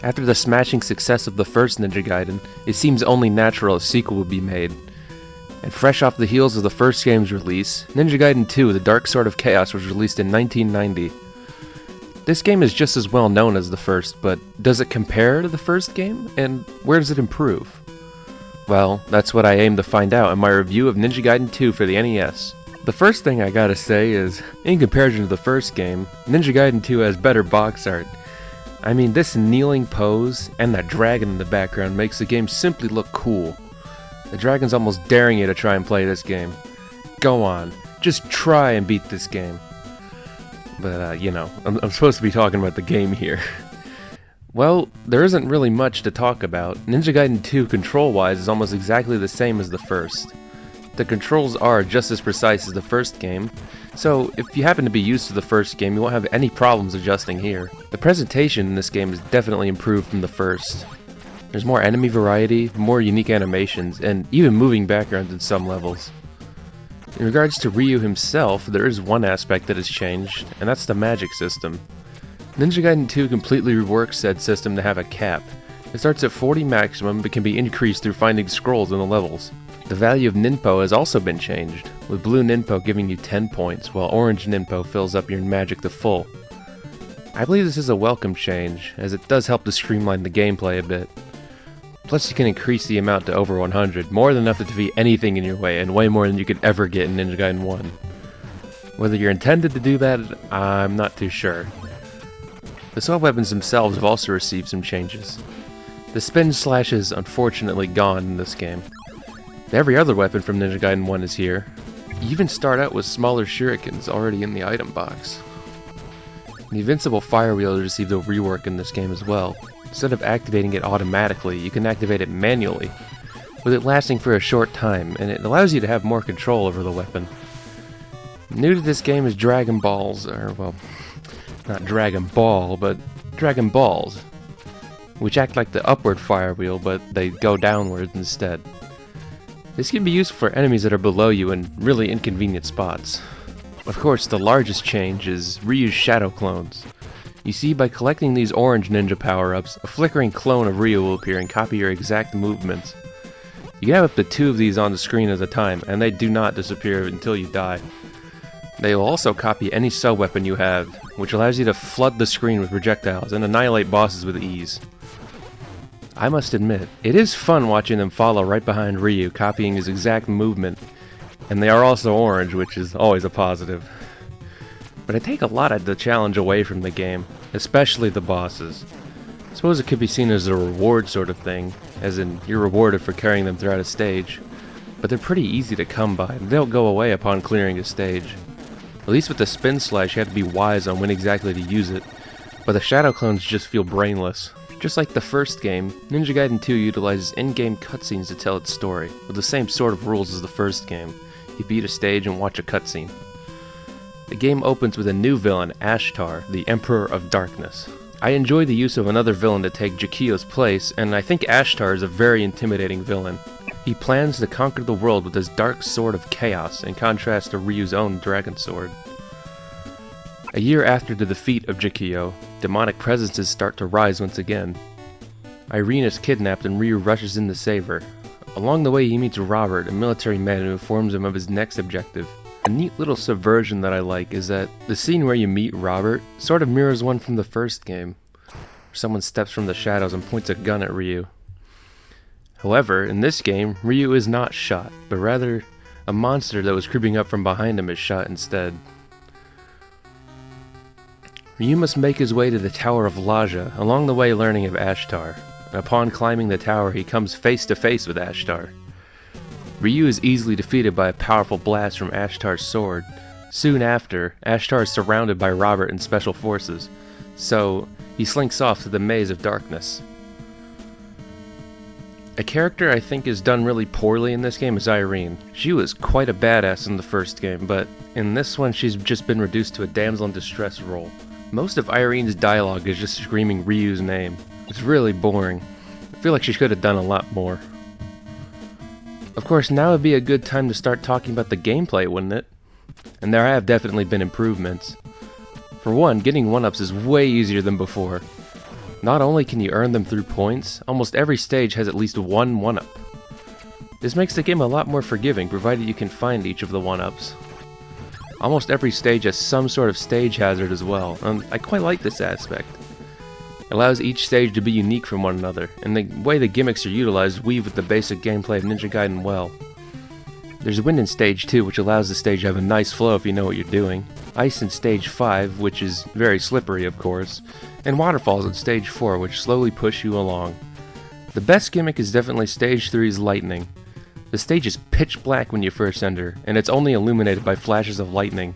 After the smashing success of the first Ninja Gaiden, it seems only natural a sequel would be made. And fresh off the heels of the first game's release, Ninja Gaiden II: The Dark Sword of Chaos was released in 1990. This game is just as well known as the first, but does it compare to the first game? And where does it improve? Well, that's what I aim to find out in my review of Ninja Gaiden 2 for the NES. The first thing I gotta say is, in comparison to the first game, Ninja Gaiden 2 has better box art. I mean, this kneeling pose and that dragon in the background makes the game simply look cool. The dragon's almost daring you to try and play this game. Go on, just try and beat this game. But, you know, I'm supposed to be talking about the game here. Well, there isn't really much to talk about. Ninja Gaiden 2 control-wise is almost exactly the same as the first. The controls are just as precise as the first game, so if you happen to be used to the first game, you won't have any problems adjusting here. The presentation in this game is definitely improved from the first. There's more enemy variety, more unique animations, and even moving backgrounds in some levels. In regards to Ryu himself, there is one aspect that has changed, and that's the magic system. Ninja Gaiden 2 completely reworks said system to have a cap. It starts at 40 maximum, but can be increased through finding scrolls in the levels. The value of Ninpo has also been changed, with blue Ninpo giving you 10 points, while orange Ninpo fills up your magic to full. I believe this is a welcome change, as it does help to streamline the gameplay a bit. Plus you can increase the amount to over 100, more than enough to defeat anything in your way, and way more than you could ever get in Ninja Gaiden 1. Whether you're intended to do that, I'm not too sure. The sword weapons themselves have also received some changes. The spin slash is unfortunately gone in this game. Every other weapon from Ninja Gaiden 1 is here. You even start out with smaller shurikens already in the item box. The invincible fire wheel has received a rework in this game as well. Instead of activating it automatically, you can activate it manually, with it lasting for a short time, and it allows you to have more control over the weapon. New to this game is Dragon Balls, or well, not Dragon Ball, but Dragon Balls, which act like the upward fire wheel, but they go downward instead. This can be useful for enemies that are below you in really inconvenient spots. Of course, the largest change is Ryu's shadow clones. You see, by collecting these orange ninja power-ups, a flickering clone of Ryu will appear and copy your exact movements. You can have up to 2 of these on the screen at a time, and they do not disappear until you die. They will also copy any sub-weapon you have, which allows you to flood the screen with projectiles and annihilate bosses with ease. I must admit, it is fun watching them follow right behind Ryu, copying his exact movement, and they are also orange, which is always a positive. But I take a lot of the challenge away from the game, especially the bosses. I suppose it could be seen as a reward sort of thing, as in you're rewarded for carrying them throughout a stage, but they're pretty easy to come by, and they don't go away upon clearing a stage. At least with the spin slash you have to be wise on when exactly to use it, but the shadow clones just feel brainless. Just like the first game, Ninja Gaiden 2 utilizes in-game cutscenes to tell its story, with the same sort of rules as the first game. You beat a stage and watch a cutscene. The game opens with a new villain, Ashtar, the Emperor of Darkness. I enjoy the use of another villain to take Jakio's place, and I think Ashtar is a very intimidating villain. He plans to conquer the world with his dark sword of chaos, in contrast to Ryu's own dragon sword. A year after the defeat of Jakio, demonic presences start to rise once again. Irene is kidnapped and Ryu rushes in to save her. Along the way he meets Robert, a military man who informs him of his next objective. A neat little subversion that I like is that the scene where you meet Robert sort of mirrors one from the first game, where someone steps from the shadows and points a gun at Ryu. However, in this game, Ryu is not shot, but rather a monster that was creeping up from behind him is shot instead. Ryu must make his way to the Tower of Laja, along the way learning of Ashtar. Upon climbing the tower, he comes face to face with Ashtar. Ryu is easily defeated by a powerful blast from Ashtar's sword. Soon after, Ashtar is surrounded by Robert and special forces, so he slinks off to the Maze of Darkness. A character I think is done really poorly in this game is Irene. She was quite a badass in the first game, but in this one she's just been reduced to a damsel in distress role. Most of Irene's dialogue is just screaming Ryu's name. It's really boring. I feel like she could have done a lot more. Of course, now would be a good time to start talking about the gameplay, wouldn't it? And there have definitely been improvements. For one, getting 1-ups is way easier than before. Not only can you earn them through points, almost every stage has at least one 1-up. This makes the game a lot more forgiving, provided you can find each of the 1-ups. Almost every stage has some sort of stage hazard as well, and I quite like this aspect. It allows each stage to be unique from one another, and the way the gimmicks are utilized weave with the basic gameplay of Ninja Gaiden well. There's wind in stage 2, which allows the stage to have a nice flow if you know what you're doing, ice in stage 5, which is very slippery of course, and waterfalls in stage 4, which slowly push you along. The best gimmick is definitely stage 3's lightning. The stage is pitch black when you first enter, and it's only illuminated by flashes of lightning.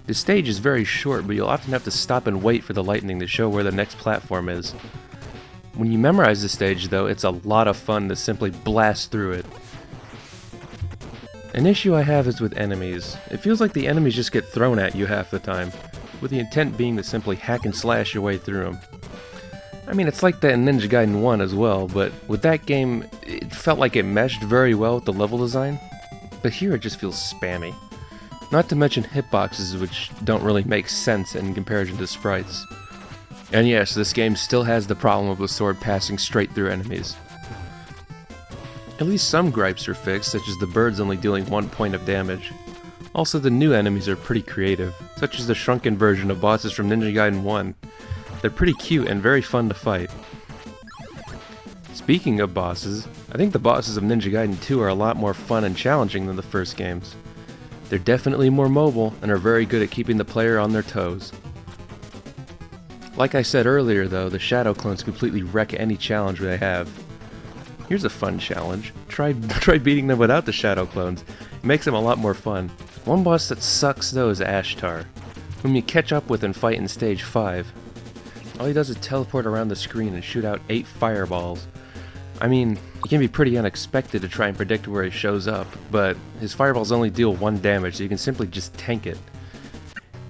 The stage is very short, but you'll often have to stop and wait for the lightning to show where the next platform is. When you memorize the stage though, it's a lot of fun to simply blast through it. An issue I have is with enemies. It feels like the enemies just get thrown at you half the time, with the intent being to simply hack and slash your way through them. I mean, it's like that in Ninja Gaiden 1 as well, but with that game, it felt like it meshed very well with the level design, but here it just feels spammy. Not to mention hitboxes, which don't really make sense in comparison to sprites. And yes, this game still has the problem of the sword passing straight through enemies. At least some gripes are fixed, such as the birds only dealing 1 point of damage. Also, the new enemies are pretty creative, such as the shrunken version of bosses from Ninja Gaiden 1. They're pretty cute and very fun to fight. Speaking of bosses, I think the bosses of Ninja Gaiden 2 are a lot more fun and challenging than the first games. They're definitely more mobile and are very good at keeping the player on their toes. Like I said earlier though, the shadow clones completely wreck any challenge they have. Here's a fun challenge. Try beating them without the shadow clones. It makes them a lot more fun. One boss that sucks though is Ashtar, whom you catch up with and fight in stage 5. All he does is teleport around the screen and shoot out 8 fireballs. I mean, it can be pretty unexpected to try and predict where he shows up, but his fireballs only deal 1 damage, so you can simply just tank it.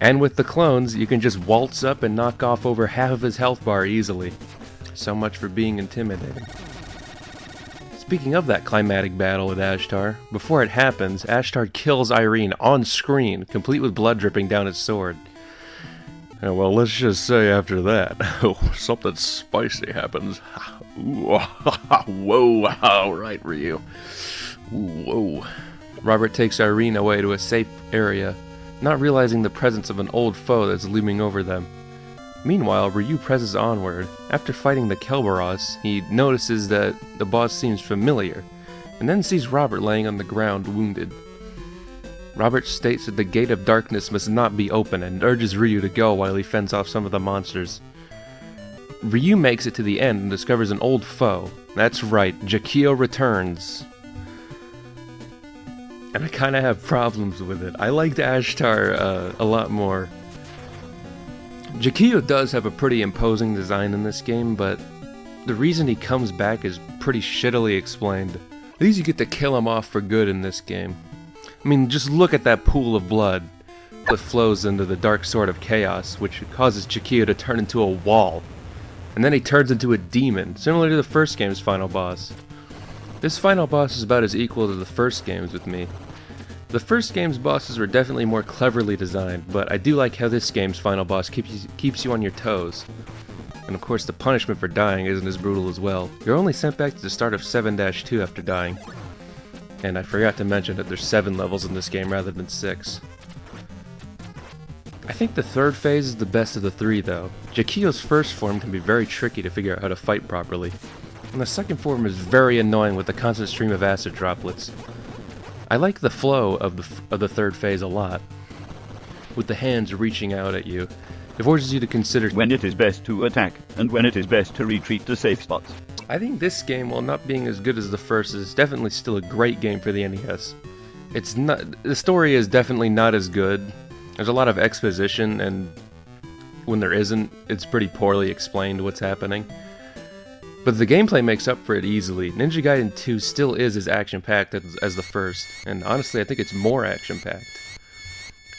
And with the clones, you can just waltz up and knock off over half of his health bar easily. So much for being intimidating. Speaking of that climatic battle with Ashtar, before it happens, Ashtar kills Irene on screen, complete with blood dripping down his sword. And well, let's just say after that, something spicy happens. Whoa, alright, Ryu. Whoa. Robert takes Irene away to a safe area, not realizing the presence of an old foe that's looming over them. Meanwhile, Ryu presses onward. After fighting the Kelberos, he notices that the boss seems familiar, and then sees Robert laying on the ground wounded. Robert states that the Gate of Darkness must not be open and urges Ryu to go while he fends off some of the monsters. Ryu makes it to the end and discovers an old foe. That's right, Jakio returns. And I kinda have problems with it. I liked Ashtar a lot more. Jakio does have a pretty imposing design in this game, but the reason he comes back is pretty shittily explained. At least you get to kill him off for good in this game. I mean, just look at that pool of blood that flows into the Dark Sword of Chaos, which causes Jakio to turn into a wall. And then he turns into a demon, similar to the first game's final boss. This final boss is about as equal to the first games with me. The first game's bosses were definitely more cleverly designed, but I do like how this game's final boss keeps you on your toes. And of course the punishment for dying isn't as brutal as well. You're only sent back to the start of 7-2 after dying. And I forgot to mention that there's 7 levels in this game rather than 6. I think the third phase is the best of the 3 though. Jakio's first form can be very tricky to figure out how to fight properly. And the second form is very annoying with the constant stream of acid droplets. I like the flow of the third phase a lot, with the hands reaching out at you. It forces you to consider when it is best to attack, and when it is best to retreat to safe spots. I think this game, while not being as good as the first, is definitely still a great game for the NES. The story is definitely not as good. There's a lot of exposition, and when there isn't, it's pretty poorly explained what's happening. But the gameplay makes up for it easily. Ninja Gaiden 2 still is as action-packed as the first, and honestly I think it's more action-packed.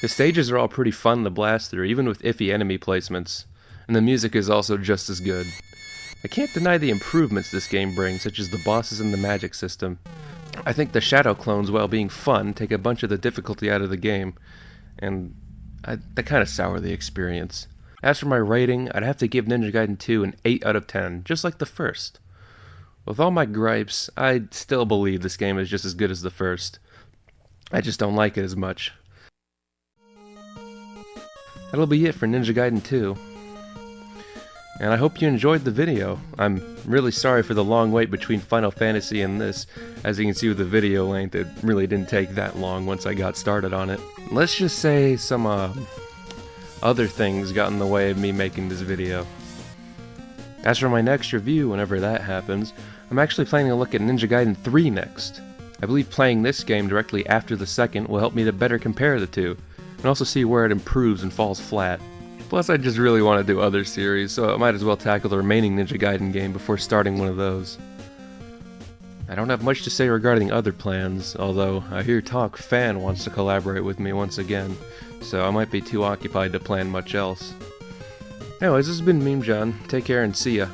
The stages are all pretty fun to blast through, even with iffy enemy placements, and the music is also just as good. I can't deny the improvements this game brings, such as the bosses and the magic system. I think the shadow clones, while being fun, take a bunch of the difficulty out of the game, and they kind of sour the experience. As for my rating, I'd have to give Ninja Gaiden 2 an 8 out of 10, just like the first. With all my gripes, I still believe this game is just as good as the first. I just don't like it as much. That'll be it for Ninja Gaiden 2. And I hope you enjoyed the video. I'm really sorry for the long wait between Final Fantasy and this. As you can see with the video length, it really didn't take that long once I got started on it. Let's just say some other things got in the way of me making this video. As for my next review, whenever that happens, I'm actually planning to look at Ninja Gaiden 3 next. I believe playing this game directly after the second will help me to better compare the two, and also see where it improves and falls flat. Plus, I just really want to do other series, so I might as well tackle the remaining Ninja Gaiden game before starting one of those. I don't have much to say regarding other plans, although I hear talk Fan wants to collaborate with me once again, so I might be too occupied to plan much else. Anyways, this has been Meme John. Take care and see ya.